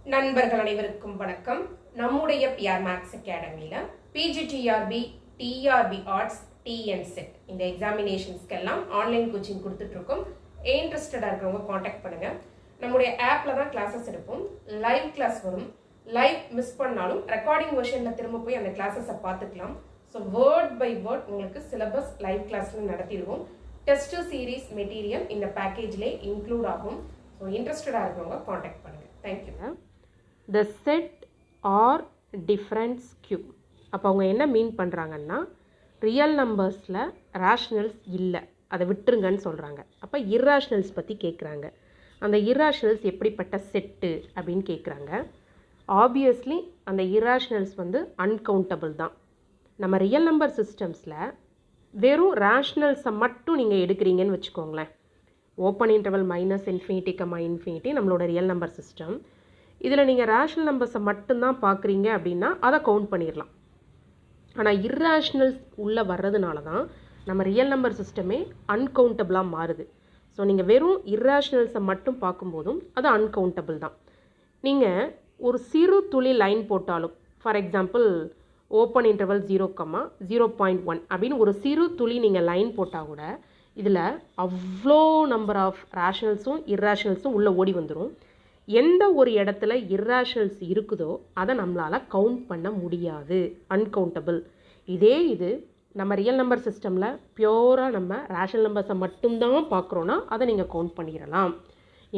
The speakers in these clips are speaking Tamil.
நண்பர்கள் அனைவருக்கும் வணக்கம். நம்முடைய பிஆர் மேக்ஸ் அகாடமியில பிஜிடிஆர்பி, டிஆர்பி ஆர்ட்ஸ், டிஎன்செட் இந்த எக்ஸாமினேஷன்ஸ்க்கெல்லாம் ஆன்லைன் கோச்சிங் கொடுத்துட்டு இருக்கோம். இன்ட்ரெஸ்டடா இருக்கிறவங்க காண்டாக்ட் பண்ணுங்க. நம்முடைய ஆப்ல தான் கிளாஸஸ் எடுப்போம். லைவ் கிளாஸ் வரும். லைவ் மிஸ் பண்ணாலும் ரெக்கார்டிங் வெர்ஷன்ல திரும்ப போய் அந்த கிளாஸஸை பார்த்துக்கலாம். ஸோ வேர்ட் பை வேர்ட் உங்களுக்கு சிலபஸ் லைவ் கிளாஸ்ல நடத்திடுவோம். டெஸ்ட் சீரீஸ் மெட்டீரியல் இந்த பேக்கேஜ்லேயே இன்க்ளூட் ஆகும். ஸோ இன்ட்ரெஸ்டடாக இருக்கிறவங்க காண்டாக்ட் பண்ணுங்க. Thank you. The set or difference Q. அப்போ அவங்க என்ன மீன் பண்ணுறாங்கன்னா, ரியல் நம்பர்ஸில் ரேஷ்னல்ஸ் இல்லை, அதை விட்டுருங்கன்னு சொல்கிறாங்க. அப்போ இர்ரேஷ்னல்ஸ் பற்றி கேட்குறாங்க. அந்த இர்ரேஷ்னல்ஸ் எப்படிப்பட்ட செட்டு அப்படின்னு கேட்குறாங்க. ஆப்வியஸ்லி அந்த இர்ரேஷ்னல்ஸ் அன்கவுண்டபிள் தான். நம்ம ரியல் நம்பர் சிஸ்டம்ஸில் வெறும் ரேஷ்னல்ஸை மட்டும் நீங்கள் எடுக்கிறீங்கன்னு வச்சுக்கோங்களேன். Open interval minus infinity comma infinity நம்மளோட ரியல் நம்பர் சிஸ்டம். இதில் நீங்கள் ரேஷ்னல் நம்பர்ஸை மட்டும்தான் பார்க்குறீங்க அப்படின்னா அதை கவுண்ட் பண்ணிடலாம். ஆனால் இர்ரேஷ்னல்ஸ் உள்ளே வர்றதுனால தான் நம்ம ரியல் நம்பர் சிஸ்டமே அன்கவுண்டபிளாக மாறுது. ஸோ நீங்கள் வெறும் இர்ரேஷ்னல்ஸை மட்டும் பார்க்கும்போதும் அது அன்கவுண்டபிள் தான். நீங்கள் ஒரு சிறு துளி லைன் போட்டாலும், ஃபார் எக்ஸாம்பிள் ஓப்பன் இன்டர்வல் 0,0.1 அப்படின்னு ஒரு சிறு துளி நீங்கள் லைன் போட்டால் கூட இதில் அவ்வளோ நம்பர் ஆஃப் ரேஷ்னல்ஸும் இர்ரேஷ்னல்ஸும் உள்ளே ஓடி வந்துடும். எந்த ஒரு இடத்துல இர்ரேஷ்னல்ஸ் இருக்குதோ அதை நம்மளால் கவுண்ட் பண்ண முடியாது, அன்கவுண்டபிள். இது நம்ம ரியல் நம்பர் சிஸ்டமில் பியூராக நம்ம ரேஷ்னல் நம்பர்ஸை மட்டும்தான் பார்க்குறோன்னா அதை நீங்கள் கவுண்ட் பண்ணிடலாம்.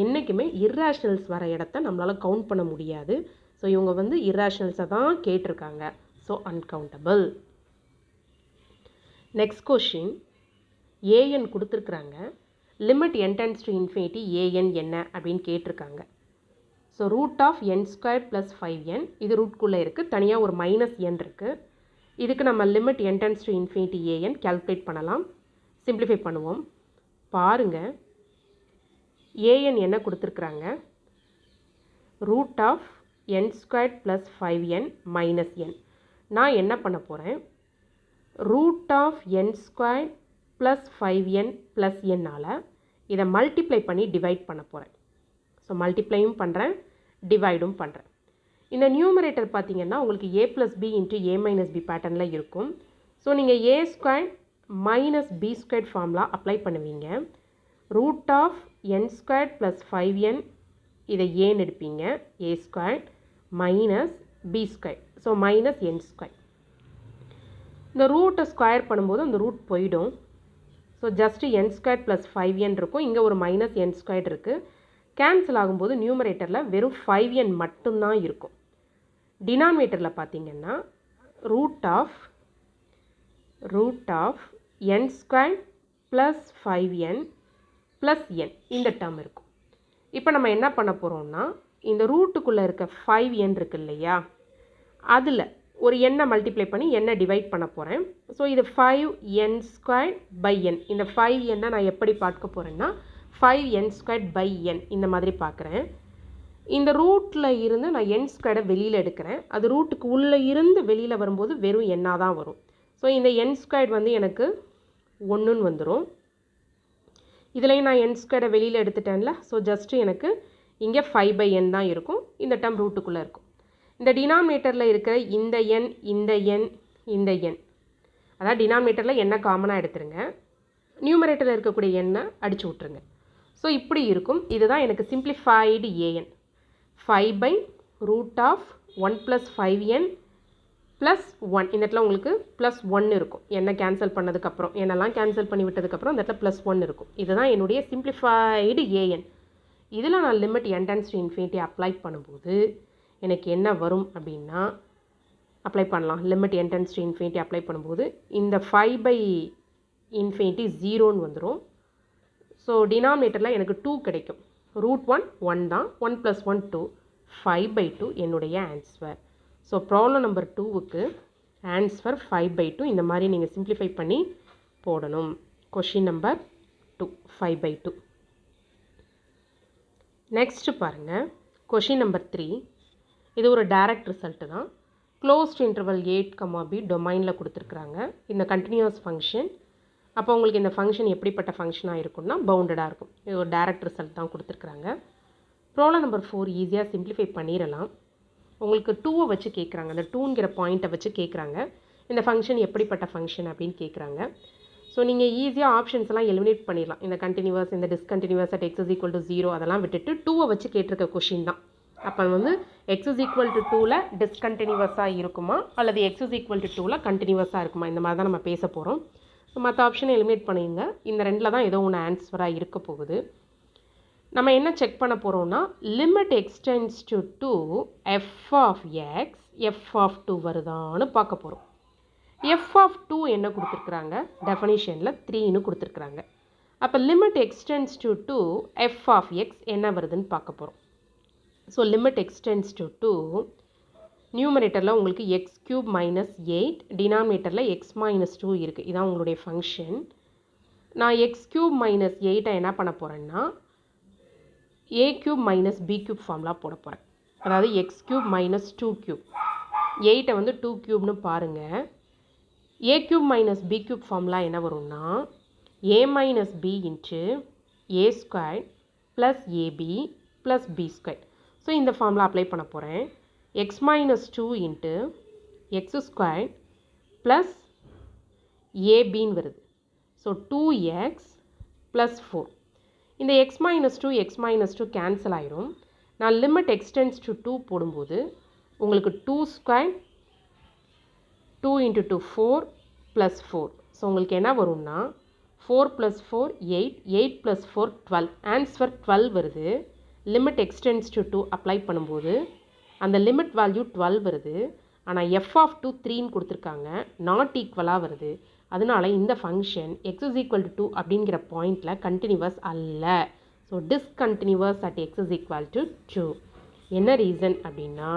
என்றைக்குமே இர்ரேஷ்னல்ஸ் வர இடத்த நம்மளால் கவுண்ட் பண்ண முடியாது. ஸோ இவங்க இர்ரேஷ்னல்ஸை தான் கேட்டிருக்காங்க. So uncountable. Next question, a n கொடுத்துருக்குறாங்க. Limit n tends to infinity a n என்ன அப்படின்னு கேட்டிருக்காங்க. So root of n square plus 5n, இது ரூட்குள்ளே இருக்குது, தனியாக ஒரு மைனஸ் n இருக்குது. இதுக்கு நம்ம limit n tends to infinity a n calculate பண்ணலாம். சிம்பிளிஃபை பண்ணுவோம். பாருங்கள், ஏஎன் என்ன கொடுத்துருக்குறாங்க, root of n square plus 5n minus n. நான் என்ன பண்ண போகிறேன், root of n square plus 5n plus என்னால் இதை மல்டிப்ளை பண்ணி டிவைட் பண்ண போகிறேன். ஸோ மல்டிப்ளையும் பண்ணுறேன், டிவைடும் பண்ணுறேன். இந்த நியூமரேட்டர் பார்த்தீங்கன்னா உங்களுக்கு a plus b into a minus b பேட்டர்னில் இருக்கும். ஸோ நீங்கள் a square minus b square formula apply பண்ணுவீங்க. Root of n square plus 5n இதை ஏன்னு எடுப்பீங்க, a square minus b square, so minus n square. இந்த ரூட்டை ஸ்கொயர் பண்ணும்போது அந்த ரூட் போயிடும். So just n square plus 5n இருக்கும், இங்கே ஒரு மைனஸ் என் ஸ்கொயர் இருக்குது. கேன்சல் ஆகும்போது நியூமரேட்டரில் வெறும் 5n மட்டும்தான் இருக்கும். டினாமினேட்டரில் பார்த்தீங்கன்னா root of n square plus 5n plus n இந்த டேர்ம் இருக்கும். இப்போ நம்ம என்ன பண்ண போகிறோம்னா, இந்த ரூட்டுக்குள்ளே இருக்க 5n இருக்கு இல்லையா, அதில் ஒரு எண்ணை மல்டிப்ளை பண்ணி எண்ணை டிவைட் பண்ண போகிறேன். ஸோ இது 5n ஸ்கொயர் பை n. இந்த 5n நான் எப்படி பார்க்க போகிறேன்னா 5n ஸ்கொயர் பை n இந்த மாதிரி பார்க்குறேன். இந்த ரூட்டில் இருந்து நான் n ஸ்கொயரை வெளியில் எடுக்கிறேன். அது ரூட்டுக்கு உள்ளே இருந்து வெளியில் வரும்போது வெறும் எண்ணாக தான் வரும். ஸோ இந்த n ஸ்கொயர் எனக்கு 1ன்னு வந்துடும். இதுலேயும் நான் n ஸ்கொயரை வெளியில் எடுத்துட்டேன்ல. ஸோ ஜஸ்ட்டு எனக்கு இங்கே 5/n தான் இருக்கும். இந்த டேர்ம் ரூட்டுக்குள்ளே இருக்கும். இந்த டினாமினேட்டரில் இருக்கிற இந்த n, இந்த n, இந்த n, அதாவது டினாமினேட்டரில் என்ன காமனாக எடுத்துருங்க, நியூமரேட்டரில் இருக்கக்கூடிய எண்ணை அடிச்சு விட்ருங்க. ஸோ இப்படி இருக்கும். இதுதான் எனக்கு சிம்பிளிஃபைடு ஏஎன். 5/ரூட் ஆஃப் 1 ப்ளஸ் 5n ப்ளஸ் 1. இந்த இடத்துல உங்களுக்கு ப்ளஸ் 1 இருக்கும். என்ன கேன்சல் பண்ணதுக்கப்புறம், என்னெல்லாம் கேன்சல் பண்ணி விட்டதுக்கப்புறம் இந்த இடத்துல ப்ளஸ் 1 இருக்கும். இதுதான் என்னுடைய சிம்பிளிஃபைடு ஏஎன். இதில் நான் limit n tends to infinity apply பண்ணும்போது எனக்கு என்ன வரும் அப்படின்னா, அப்ளை பண்ணலாம். Limit n tends to infinity apply பண்ணும்போது இந்த 5/∞ 0ன்னு வந்துடும். ஸோ டினாமினேட்டரில் எனக்கு 2 கிடைக்கும். ரூட் 1 தான், 1 ப்ளஸ் 1 2, 5/2 என்னுடைய ஆன்சர். ஸோ ப்ராப்ளம் நம்பர் 2க்கு ஆன்சர் 5/2. இந்த மாதிரி நீங்கள் சிம்பிளிஃபை பண்ணி போடணும். Question number 2 5/2. நெக்ஸ்ட்டு பாருங்கள், கொஷின் நம்பர் 3. இது ஒரு டைரக்ட் ரிசல்ட்டு தான். க்ளோஸ்ட் இன்டர்வல் 8, டொமைனில் கொடுத்துருக்குறாங்க. இந்த கண்டினியூஸ் ஃபங்க்ஷன் அப்போ உங்களுக்கு இந்த ஃபங்க்ஷன் எப்படிப்பட்ட ஃபங்க்ஷனாக இருக்கும்னா பவுண்டடாக இருக்கும். இது ஒரு டைரக்ட் ரிசல்ட் தான் கொடுத்துருக்குறாங்க. ப்ராப்ளம் நம்பர் 4 ஈஸியாக சிம்பிளிஃபை பண்ணிடலாம். உங்களுக்கு 2 வச்சு கேட்குறாங்க. அந்த 2ங்கிற பாயிண்ட்டை வச்சு கேட்குறாங்க. இந்த ஃபங்க்ஷன் எப்படிப்பட்ட ஃபங்க்ஷன் அப்படின்னு கேட்குறாங்க. ஸோ நீங்கள் ஈஸியாக ஆப்ஷன்ஸ் எல்லாம் எலிமினேட் பண்ணிடலாம். இந்த கண்டினியூவஸ், இந்த டிஸ்கண்டினியூவஸ் அட் x = 0 அதெல்லாம் விட்டுட்டு 2 வச்சு கேட்டிருக்க கொஷின் தான். அப்போ வந்து x = 2ல் டிஸ்கண்டினியூவஸாக இருக்குமா அல்லது x = 2ல் கண்டினியூவஸாக இருக்குமா, இந்த மாதிரி தான் நம்ம பேச போகிறோம். மற்ற ஆப்ஷனை எலிமினேட் பண்ணிங்க. இந்த ரெண்டில் தான் ஏதோ ஒன்று ஆன்சராக இருக்க போகுது. நம்ம என்ன செக் பண்ண போகிறோம்னா லிமிட் எக்ஸ்டென்ஸ் டு 2 f(x)(f(2) வருதான்னு பார்க்க போகிறோம். f(2) என்ன கொடுத்துருக்குறாங்க, டெஃபனிஷனில் 3ன்னு கொடுத்துருக்குறாங்க. அப்போ லிமிட் எக்ஸ்டென்ஸ் டு 2 f(x) என்ன வருதுன்னு பார்க்க போகிறோம். ஸோ லிமிட் எக்ஸ்டென்ஸ் டு 2 நியூமரேட்டரில் உங்களுக்கு x³ - 8, டினாமினேட்டரில் x - 2 இருக்குது. இதான் உங்களுடைய ஃபங்க்ஷன். நான் x³ - 8 என்ன பண்ண போகிறேன்னா a³ - b³ ஃபார்முலா போட போகிறேன். அதாவது x³ - 2³ 8 வந்து 2³ பாருங்கள். a³ - b³ ஃபார்முலா என்ன வரும்னா a - b × a² + ab + b². So இந்த ஃபார்முலா அப்ளை பண்ண போகிறேன். x - 2 × x² + abன்னு வருது. So 2x + 4. இந்த x - 2 x - 2 கேன்சல் ஆயிரும். நான் லிமிட் எக்ஸ்டென்ஸ் டு 2 போடும்போது உங்களுக்கு 2² 2 × 2 4 + 4. ஸோ உங்களுக்கு என்ன வரும்னா 4 + 4 8, 8 + 4 12. ஆன்சர் 12 வருது. லிமிட் எக்ஸ்டென்ஸ் டு 2 அப்ளை பண்ணும்போது அந்த லிமிட் வேல்யூ 12 வருது. ஆனால் f(2) 3ன்னு கொடுத்துருக்காங்க, நாட் ஈக்குவலாக வருது. அதனால இந்த ஃபங்க்ஷன் x = 2 அப்படிங்கிற பாயிண்டில் கண்டினியூவஸ் அல்ல. So discontinuous at x = 2. என்ன ரீசன் அப்படின்னா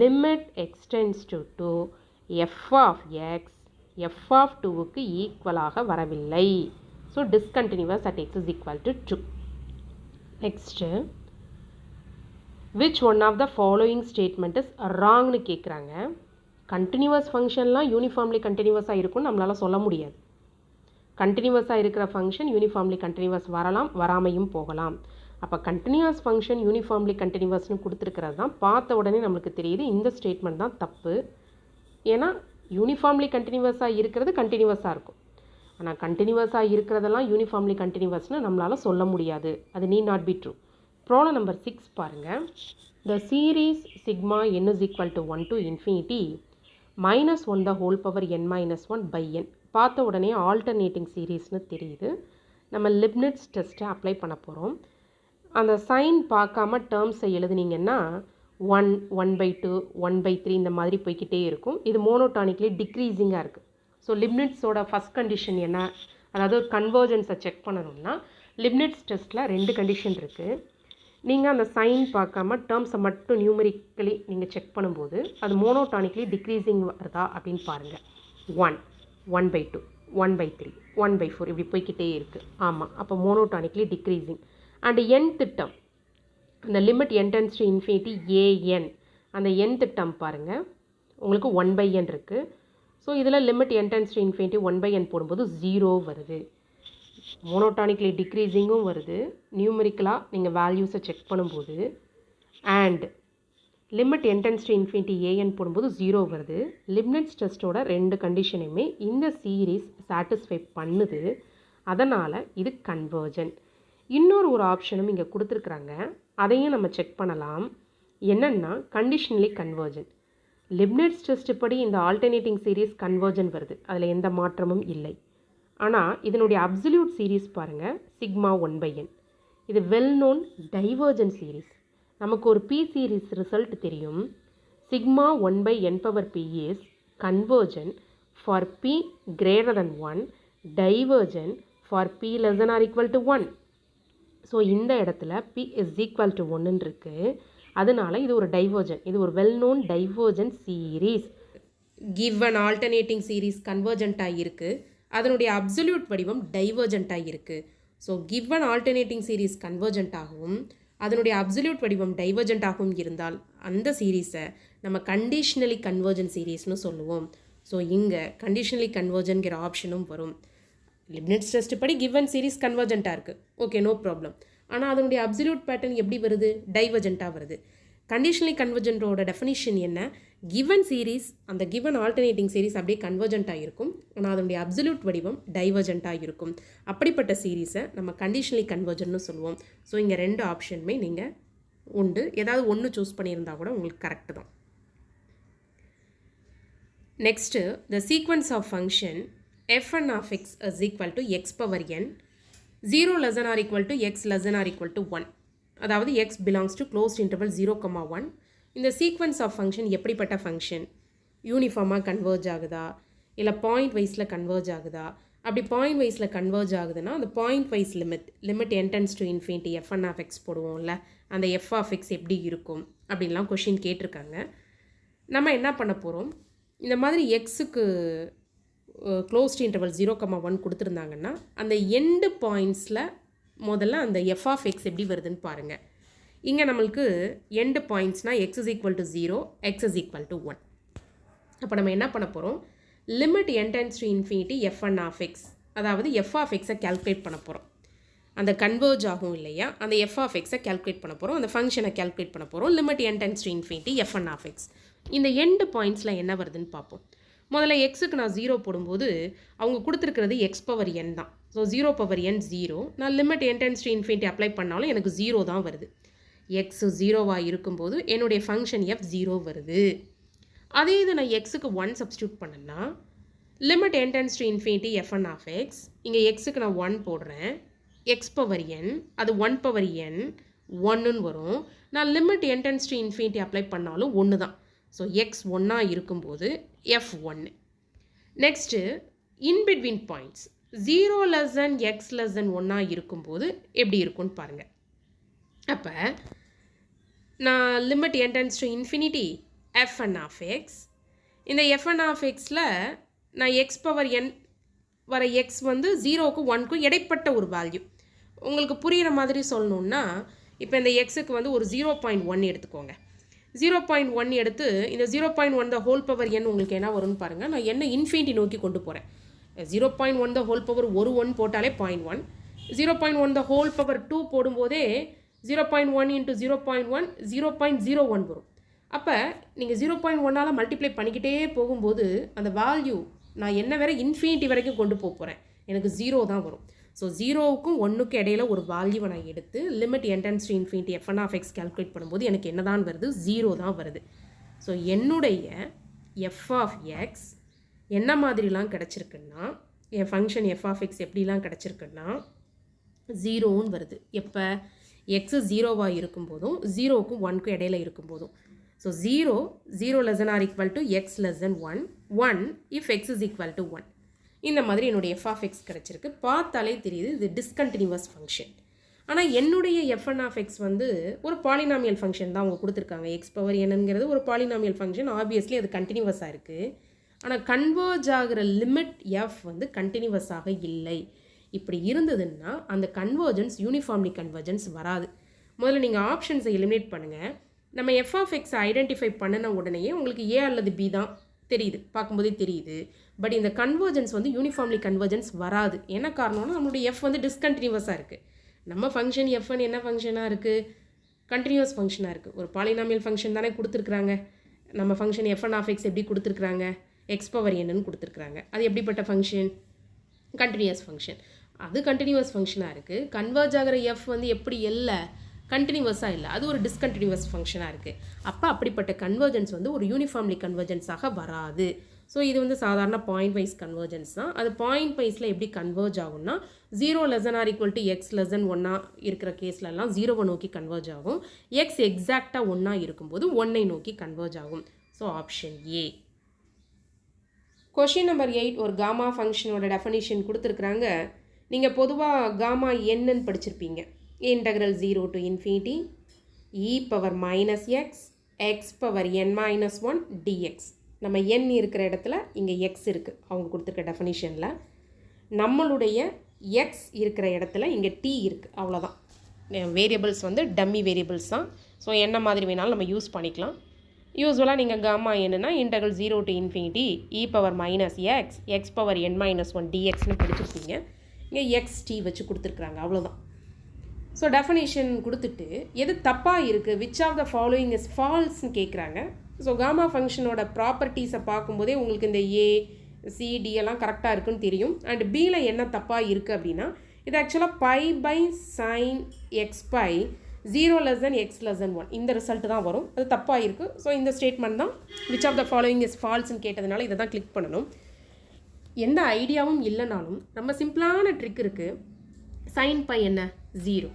லிமிட் எக்ஸ்டென்ஸ் டு 2 f(x) f(2)க்கு ஈக்குவலாக வரவில்லை. So discontinuous at x = 2. Next which one of the following statement is wrongனு கேட்குறாங்க. கண்டினியூவஸ் ஃபங்க்ஷன்லாம் யூனிஃபார்ம்லி கண்டினியூவஸாக இருக்கும்னு நம்மளால் சொல்ல முடியாது. கண்டினியூவஸாக இருக்கிற ஃபங்க்ஷன் யூனிஃபார்ம்லி கண்டினியூவஸ் வரலாம், வராமையும் போகலாம். அப்போ கண்டினியூவஸ் ஃபங்க்ஷன் யூனிஃபார்ம்லி கண்டினியூவஸ்னு கொடுத்துருக்கிறது தான் பார்த்த உடனே நம்மளுக்கு தெரியுது இந்த ஸ்டேட்மெண்ட் தான் தப்பு. ஏன்னா யூனிஃபார்ம்லி கண்டினியூவஸாக இருக்கிறது கண்டினியூவஸாக இருக்கும். ஆனால் கண்டினியூவஸாக இருக்கிறதெல்லாம் யூனிஃபார்ம்லி கண்டினியூவஸ்னு நம்மளால் சொல்ல முடியாது. அது need not be true. Problem number 6 பாருங்கள். The series sigma n is equal to 1 to infinity minus 1 the whole power n minus 1 by n. பார்த்த உடனே ஆல்டர்னேட்டிங் சீரீஸ்னு தெரியுது. நம்ம லிப்னிட்ஸ் டெஸ்ட்டை அப்ளை பண்ண போகிறோம். அந்த சைன் பார்க்காம டேர்ம்ஸை எழுதுனீங்கன்னா 1, 1/2, 1/3 இந்த மாதிரி போய்கிட்டே இருக்கும். இது மோனோட்டானிக்லி டிக்ரீஸிங்காக இருக்குது. ஸோ லிப்னிட்ஸோட ஃபஸ்ட் கண்டிஷன் என்ன, அதாவது கன்வர்ஜன்ஸை செக் பண்ணணும்னா லிப்னிட்ஸ் டெஸ்ட்டில் 2 கண்டிஷன் இருக்குது. நீங்கள் அந்த சைன் பார்க்காம டேர்ம்ஸை மட்டும் நியூமரிக்கலி நீங்கள் செக் பண்ணும்போது அது மோனோட்டானிக்லி டிக்ரீஸிங் வருதா அப்படின்னு பாருங்கள். 1, 1/2, 1/3, 1/4 இப்படி போய்கிட்டே இருக்குது. ஆமாம், அப்போ மோனோட்டானிக்லி டிக்ரீஸிங். அண்ட் nth டேர்ம், அந்த limit n tends to infinity an, அந்த nth டேர்ம் பாருங்கள் உங்களுக்கு 1/n இருக்குது. ஸோ இதில் limit n tends to infinity 1/n போடும்போது 0 வருது. மோனோட்டானிக்லி டிக்ரீஸிங்கும் வருது. நியூமரிக்கலாக நீங்கள் வேல்யூஸை செக் பண்ணும்போது and limit n tends to infinity an போடும்போது 0 வருது. லிப்னிட்ஸ் டெஸ்ட்டோட 2 கண்டிஷனையுமே இந்த சீரீஸ் சாட்டிஸ்ஃபை பண்ணுது. அதனால் இது கன்வர்ஜன். இன்னொரு ஆப்ஷனும் இங்கே கொடுத்துருக்குறாங்க, அதையும் நம்ம செக் பண்ணலாம். என்னென்னா கண்டிஷனலி கன்வர்ஜன். லிப்னிட்ஸ் டெஸ்ட் படி இந்த ஆல்டர்னேட்டிங் சீரீஸ் கன்வர்ஜன் வருது, அதில் எந்த மாற்றமும் இல்லை. ஆனால் இதனுடைய அப்சல்யூட் சீரீஸ் பாருங்கள், சிக்மா 1/n. இது வெல் நோன் டைவர்ஜன் சீரீஸ். நமக்கு ஒரு பி சீரீஸ் ரிசல்ட் தெரியும். Sigma 1/n⁻p is convergent for p greater than 1, divergence for p less than or equal to 1. So இந்த இடத்துல p is equal to 1 இருக்குது. அதனால இது ஒரு டைவர்ஜன், இது ஒரு well known divergent series. Given alternating series கன்வர்ஜென்ட்டாக இருக்குது, அதனுடைய அப்சல்யூட் வடிவம் டைவர்ஜென்ட்டாக இருக்குது. ஸோ கிவன் ஆல்டர்னேட்டிங் சீரீஸ் கன்வர்ஜென்ட்டாகவும் அதனுடைய அப்சல்யூட் வடிவம் டைவர்ஜென்ட்டாகவும் இருந்தால் அந்த சீரீஸை நம்ம கண்டிஷனலி கன்வர்ஜன் சீரீஸ்னு சொல்லுவோம். ஸோ இங்கே கண்டிஷனலி கன்வர்ஜன்கிற ஆப்ஷனும் வரும். லிப்னிட்ஸ் டெஸ்ட் படி கிவன் சீரீஸ் கன்வர்ஜென்ட்டாக இருக்குது, ஓகே, நோ ப்ராப்ளம். ஆனால் அதனுடைய அப்சல்யூட் பேட்டர்ன் எப்படி வருது? டைவர்ஜென்ட்டாக வருது. கண்டிஷனலி கன்வர்ஜென்ட்டோட டெஃபினிஷன் என்ன? கிவன் சீரீஸ், அந்த கிவன் ஆல்டர்னேட்டிங் சீரீஸ் அப்படியே கன்வர்ஜென்ட்டாக இருக்கும், ஆனால் அதனுடைய அப்சல்யூட் வடிவம் டைவர்ஜென்ட்டாக இருக்கும். அப்படிப்பட்ட சீரீஸை நம்ம கண்டிஷனலி கன்வர்ஜென்ட்னு சொல்லுவோம். ஸோ இங்கே 2 ஆப்ஷனுமே நீங்கள் உண்டு. ஏதாவது ஒன்று சூஸ் பண்ணியிருந்தால் கூட உங்களுக்கு கரெக்டு தான். Next, the sequence of function fn of x is equal to x power n 0 less than or equal to x less than or equal to 1. அதாவது x belongs to closed interval 0,1. இந்த சீக்வன்ஸ் ஆஃப் ஃபங்க்ஷன் எப்படிப்பட்ட ஃபங்க்ஷன்? யூனிஃபார்மாக கன்வர்ஜ் ஆகுதா, இல்லை பாயிண்ட் வைஸில் கன்வர்ஜ் ஆகுதா? அப்படி பாயிண்ட் வைஸில் கன்வர்ஜ் ஆகுதுன்னா அந்த point wise limit n tends to infinity fn of x போடுவோம்ல, அந்த f of x எப்படி இருக்கும் அப்படின்லாம் கொஷின் கேட்டிருக்காங்க. நம்ம என்ன பண்ண போகிறோம், இந்த மாதிரி எக்ஸுக்கு க்ளோஸ்ட் இன்டர்வல் 0,1 கொடுத்துருந்தாங்கன்னா அந்த எண்டு பாயிண்ட்ஸில் முதல்ல அந்த f of x எப்படி வருதுன்னு பாருங்கள். இங்கே நம்மளுக்கு end பாயிண்ட்ஸ்னால் x is equal to 0, x is equal to 1. அப்போ நம்ம என்ன பண்ண போகிறோம், limit n tends to infinity fn of x, அதாவது f of x-ஐ கேல்குலேட் பண்ண போகிறோம். அந்த கன்வர்ஜ் ஆகும் இல்லையா, அந்த f of x-ஐ கேல்குலேட் பண்ண போகிறோம், அந்த ஃபங்க்ஷனை கேல்குலேட் பண்ண போகிறோம். Limit n tends to infinity fn of x. இந்த எண்டு பாயிண்ட்ஸில் என்ன வருதுன்னு பார்ப்போம். முதல்ல எக்ஸுக்கு நான் 0 போடும்போது அவங்க கொடுத்துருக்கிறது எக்ஸ் பவர் n தான். So 0 power n 0. நான் limit n tends to infinity apply பண்ணாலும் எனக்கு 0 தான் வருது. எக்ஸ் 0வாக இருக்கும்போது என்னுடைய ஃபங்க்ஷன் f 0 வருது. அதே இது நான் எக்ஸுக்கு 1 சப்ஸ்டியூட் பண்ணேன்னா limit n tends to infinity fn of x, இங்கே எக்ஸுக்கு நான் 1 போடுறேன், எக்ஸ் பவர் n, அது 1 பவர் n 1ன்னு வரும். நான் limit n tends to infinity apply பண்ணாலும் 1 தான். ஸோ எக்ஸ் 1ஆக இருக்கும்போது F 1. Next, in between points 0 less than x less than 1ஆக இருக்கும்போது எப்படி இருக்கும்னு பாருங்கள். அப்போ நான் limit n tends to infinity fn of x, இந்த fn of xல நான் எக்ஸ் பவர் n வர எக்ஸ் வந்து 0க்கும் 1க்கும் இடைப்பட்ட ஒரு வேல்யூ. உங்களுக்கு புரிகிற மாதிரி சொல்லணுன்னா இப்போ இந்த எக்ஸுக்கு வந்து ஒரு 0.1 எடுத்துக்கோங்க. 0.1 எடுத்து இந்த 0.1 the whole power n உங்களுக்கு என்ன வரும்னு பாருங்கள். நான் என்ன இன்ஃபினிட்டி நோக்கி கொண்டு போகிறேன். 0.1 the whole power ஒரு 1 போட்டாலே 0.1. 0.1 the whole power 2 போடும்போதே 0.1 into 0.1 0.01 வரும். அப்போ நீங்கள் 0.1ஆல் மல்டிப்ளை பண்ணிக்கிட்டே போகும்போது அந்த வேல்யூ நான் என்ன வேற இன்ஃபினிட்டி வரைக்கும் கொண்டு போகிறேன், எனக்கு 0 தான் வரும். ஸோ 0க்கும் 1க்கும் இடையில ஒரு வேல்யூவை நான் எடுத்து limit n tends to infinity fn of x calculate பண்ணும்போது எனக்கு என்ன தான் வருது, 0 தான் வருது. ஸோ என்னுடைய f of x என்ன மாதிரிலாம் கிடச்சிருக்குன்னா, என் ஃபங்க்ஷன் f of x எப்படிலாம் கிடச்சிருக்குன்னா 0ன்னு வருது. எப்போ எக்ஸு 0வாக இருக்கும்போதும் 0க்கும் 1க்கும் இடையில இருக்கும்போதும். So 0 less than or equal to x less than 1 if x is equal to 1. இந்த மாதிரி என்னுடைய f of x கிடச்சிருக்கு. பார்த்தாலே தெரியுது இது டிஸ்கண்டினியூவஸ் ஃபங்க்ஷன். ஆனால் என்னுடைய fn of x வந்து ஒரு பாலினாமியல் ஃபங்க்ஷன் தான் அவங்க கொடுத்துருக்காங்க. எக்ஸ் பவர் என்னங்கிறது ஒரு பாலினாமியல் ஃபங்க்ஷன், ஆப்வியஸ்லி அது கண்டினியூவஸாக இருக்குது. ஆனால் கன்வர்ஜ் ஆகிற லிமிட் f வந்து கண்டினியூவஸாக இல்லை. இப்படி இருந்ததுன்னா அந்த கன்வர்ஜன்ஸ் யூனிஃபார்ம்லி கன்வர்ஜன்ஸ் வராது. முதல்ல நீங்கள் ஆப்ஷன்ஸை எலிமினேட் பண்ணுங்கள். நம்ம f of x ஐடென்டிஃபை பண்ணின உடனேயே உங்களுக்கு a அல்லது b தான் தெரியுது, பார்க்கும்போதே தெரியுது. பட் இந்த கன்வர்ஜன்ஸ் வந்து யூனிஃபார்ம்லி கன்வர்ஜன்ஸ் வராது. என்ன காரணம்னா நம்மளுடைய எஃப் வந்து டிஸ்கண்டினியூவஸாக இருக்குது. நம்ம ஃபங்க்ஷன் எஃப்னு என்ன ஃபங்க்ஷனாக இருக்குது, கண்டினியூவஸ் ஃபங்க்ஷனாக இருக்குது. ஒரு பாலினாமியல் ஃபங்க்ஷன் தானே கொடுத்துருக்குறாங்க. நம்ம ஃபங்க்ஷன் fn of x எப்படி கொடுத்துருக்குறாங்க, எக்ஸ் பவர் என்னன்னு கொடுத்துருக்குறாங்க. அது எப்படிப்பட்ட ஃபங்க்ஷன், கண்டினியூவஸ் ஃபங்க்ஷன். அது கண்டினியூவஸ் ஃபங்க்ஷனாக இருக்குது. கன்வர்ஜ் ஆகிற எஃப் வந்து எப்படி இல்லை, கண்டினியூவஸாக இல்லை, அது ஒரு டிஸ்கண்டினியூவஸ் ஃபங்க்ஷனாக இருக்குது. அப்போ அப்படிப்பட்ட கன்வர்ஜன்ஸ் வந்து ஒரு யூனிஃபார்ம்லி கன்வர்ஜன்ஸாக வராது. ஸோ இது வந்து சாதாரண பாயிண்ட் வைஸ் கன்வர்ஜன்ஸ் தான். அது பாயிண்ட் வைஸில் எப்படி கன்வர்ஜ் ஆகும்னா 0 less than or equal to x less than 1 இருக்கிற கேஸ்லலாம் 0வை நோக்கி கன்வர்ஜ் ஆகும். எக்ஸ் எக்ஸாக்டாக 1 இருக்கும்போது 1ஐ நோக்கி கன்வர்ஜ் ஆகும். So option A. Question number 8 ஒரு காமா ஃபங்க்ஷனோட டெஃபினிஷன் கொடுத்துருக்குறாங்க. நீங்கள் பொதுவாக காமா என்னன்னு படிச்சிருப்பீங்க. Integral 0 to infinity e power minus x power n minus 1 dx. நம்ம n இருக்கிற இடத்துல இங்கே x இருக்குது அவங்க கொடுத்துருக்க டெஃபினிஷனில். நம்மளுடைய x இருக்கிற இடத்துல இங்கே t இருக்குது, அவ்வளோதான். வேரியபிள்ஸ் வந்து டம்மி வேரியபிள்ஸ் தான். ஸோ என்ன மாதிரி வேணாலும் நம்ம யூஸ் பண்ணிக்கலாம். யூஸ்வலாக நீங்கள் காமா என்னன்னா integral 0 to infinity e power minus x power n minus 1 dxன்னு படிச்சிருப்பீங்க. இங்கே xt வச்சு கொடுத்துருக்குறாங்க, அவ்வளோதான். ஸோ டெஃபனிஷன் கொடுத்துட்டு எது தப்பாக இருக்குது, which of the following is ஃபால்ஸ்ன்னு கேட்குறாங்க. ஸோ காமா ஃபங்க்ஷனோட ப்ராப்பர்ட்டிஸை பார்க்கும்போதே உங்களுக்கு இந்த ஏ சிடி எல்லாம் கரெக்டாக இருக்குன்னு தெரியும். அண்ட் பியில் என்ன தப்பாக இருக்குது அப்படின்னா, இது ஆக்சுவலாக by by sine x by 0 less than x less than 1 இந்த ரிசல்ட் தான் வரும். அது தப்பாக இருக்குது. ஸோ இந்த ஸ்டேட்மெண்ட் தான் which of the following is ஃபால்ஸ்ன்னு கேட்டதுனால இதை தான் கிளிக் பண்ணணும். எந்த ஐடியாவும் இல்லைனாலும் நம்ம சிம்பிளான ட்ரிக் இருக்குது. சைன் பை என்ன 0.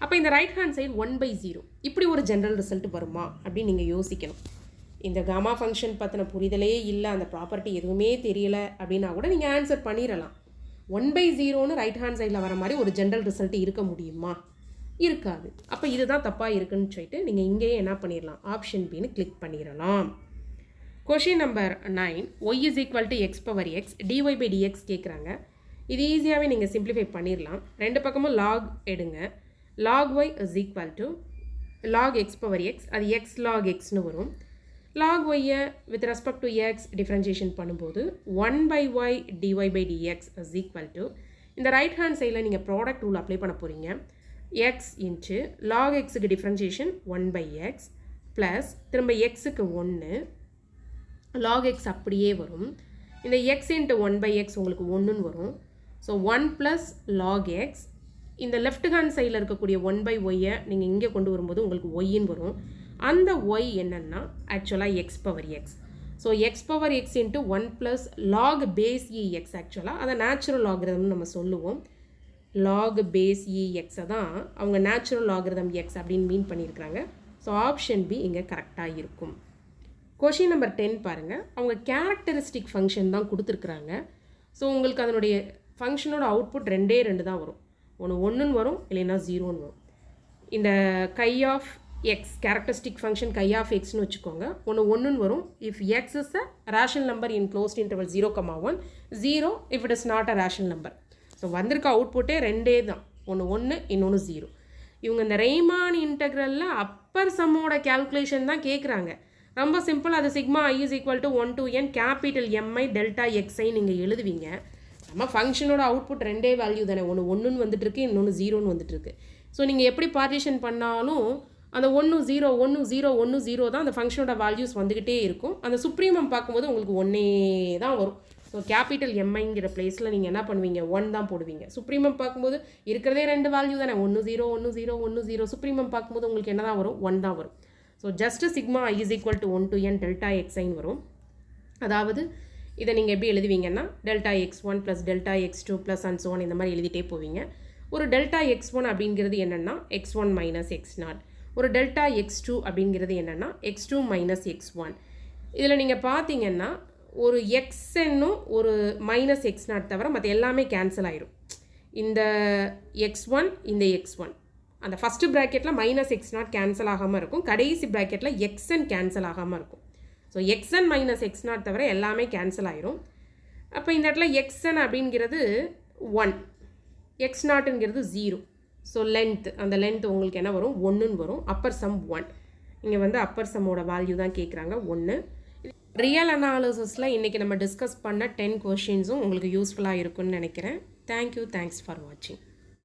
அப்போ இந்த ரைட் ஹேண்ட் சைடு 1/0 இப்படி ஒரு ஜென்ரல் ரிசல்ட் வருமா அப்படின்னு நீங்கள் யோசிக்கணும். இந்த காமா ஃபங்க்ஷன் பற்றின புரிதலே இல்லை, அந்த ப்ராப்பர்ட்டி எதுவுமே தெரியல அப்படின்னா கூட நீங்கள் ஆன்சர் பண்ணிடலாம். 1/0ன்னு ரைட் ஹேண்ட் சைடில் வர மாதிரி ஒரு ஜென்ரல் ரிசல்ட் இருக்க முடியுமா? இருக்காது. அப்போ இதுதான் தப்பாக இருக்குன்னு சொல்லிட்டு நீங்கள் இங்கேயே என்ன பண்ணிடலாம், ஆப்ஷன் பின்னு கிளிக் பண்ணிடலாம். Question number 9, y is equal to x power x dy/dx கேட்குறாங்க. இது ஈஸியாகவே நீங்கள் சிம்பிளிஃபை பண்ணிடலாம். ரெண்டு பக்கமும் log எடுங்க. log y is equal to log x power x, அது x log xன்னு வரும். log y with respect to x differentiation பண்ணும்போது 1/y dy/dx is equal to இந்த ரைட் ஹேண்ட் சைடில் நீங்கள் ப்ராடக்ட் ரூல் அப்ளை பண்ண போகிறீங்க. x இன்ட்டு log xக்கு டிஃப்ரென்ஷியேஷன் 1/x ப்ளஸ் திரும்ப xக்கு 1 log x அப்படியே வரும். இந்த x இன்ட்டு 1/x உங்களுக்கு 1ன்னு வரும். ஸோ 1 ப்ளஸ் log x, இந்த லெஃப்ட் ஹேண்ட் சைடில் இருக்கக்கூடிய 1/y நீங்கள் இங்கே கொண்டு வரும்போது உங்களுக்கு ஒய்ன்னு வரும். அந்த y என்னன்னா ஆக்சுவலாக x power x. So x power x into 1 plus log base ex ஆக்சுவலாக அதை நேச்சுரல் லாகிரதம்னு நம்ம சொல்லுவோம். log பேஸ் ex தான் அவங்க நேச்சுரல் லாகிரதம் x அப்படின்னு மீன் பண்ணியிருக்கிறாங்க. ஸோ ஆப்ஷன் பி இங்கே கரெக்டாக இருக்கும். கொஷின் நம்பர் 10 பாருங்கள். அவங்க கேரக்டரிஸ்டிக் ஃபங்க்ஷன் தான் கொடுத்துருக்குறாங்க. ஸோ உங்களுக்கு அதனுடைய ஃபங்க்ஷனோட அவுட்புட் 2 தான் வரும். ஒன்று 1ன்னு வரும், இல்லைன்னா 0ன்னு வரும். இந்த chi of x characteristic function chi of எக்ஸ்னு வச்சுக்கோங்க. ஒன்று 1ன்னு வரும் if x is a rational number in closed interval 0,1, 0 if it is not a rational number. So வந்திருக்க அவுட்புட்டே 2 தான், ஒன்று 1 இன்னொன்று 0. இவங்க இந்த ரெய்மான் இன்டெக்ரலில் அப்பர் சம்மோட கேல்குலேஷன் தான் கேட்குறாங்க. ரொம்ப சிம்பிள். அது sigma i is equal to 1 to n capital mi delta xi நீங்கள் எழுதுவீங்க. நம்ம ஃபங்க்ஷனோட அவுட்புட் 2 வேல்யூ தானே, ஒன்று 1ன்னு வந்துட்டுருக்கு, இன்னொன்று 0ன்னு வந்துட்டுருக்கு. ஸோ நீங்கள் எப்படி பார்ட்டிஷன் பண்ணாலும் அந்த 1 0 1 0 1 0 தான் அந்த ஃபங்க்ஷனோட வேல்யூஸ் வந்துக்கிட்டே இருக்கும். அந்த சுப்ரீமம் பார்க்கும்போது உங்களுக்கு 1 தான் வரும். ஸோ கேபிட்டல் எம்ஐங்கிற பிளேஸில் நீங்கள் என்ன பண்ணுவீங்க, 1 தான் போடுவீங்க. சுப்ரீமம் பார்க்கும்போது இருக்கிறதே 2 வேல்யூ தானே, 1 0 1 0 1 0. சுப்ரீமம் பார்க்கும்போது உங்களுக்கு என்ன தான் வரும், 1 தான் வரும். So just sigma i is equal to 1 to n delta xைன்னு வரும். அதாவது இதை நீங்கள் எப்படி எழுதுவீங்கன்னா delta x1 plus delta x2 plus and so இந்த மாதிரி எழுதிட்டே போவீங்க. ஒரு டெல்டா x1 அப்படிங்கிறது என்னென்னா x1 மைனஸ் x0. ஒரு டெல்டா x2 அப்படிங்கிறது என்னென்னா x2 மைனஸ் x1. இதில் நீங்கள் பார்த்தீங்கன்னா ஒரு xன்னும் ஒரு மைனஸ் x0 தவிர மற்ற எல்லாமே கேன்சல் ஆயிரும். இந்த x1 இந்த x1 அந்த ஃபஸ்ட்டு ப்ராக்கெட்டில் மைனஸ் x0 கேன்சல் ஆகாமல் இருக்கும், கடைசி ப்ராக்கெட்டில் xn கேன்சல் ஆகாமல் இருக்கும். ஸோ xn மைனஸ் x0 தவிர எல்லாமே கேன்சல் ஆயிரும். அப்போ இந்த இடத்துல xn அப்படிங்கிறது 1, x0ங்கிறது 0. ஸோ லென்த், அந்த லென்த் உங்களுக்கு என்ன வரும், 1ன்னு வரும். Upper sum 1. இங்கே வந்து அப்பர் சம்மோட வேல்யூ தான் கேட்குறாங்க, 1. ரியல் அனாலிசிஸில் இன்றைக்கி நம்ம டிஸ்கஸ் பண்ண 10 கொஷின்ஸும் உங்களுக்கு யூஸ்ஃபுல்லாக இருக்குன்னு நினைக்கிறேன். தேங்க்யூ, தேங்க்ஸ் ஃபார் வாட்சிங்.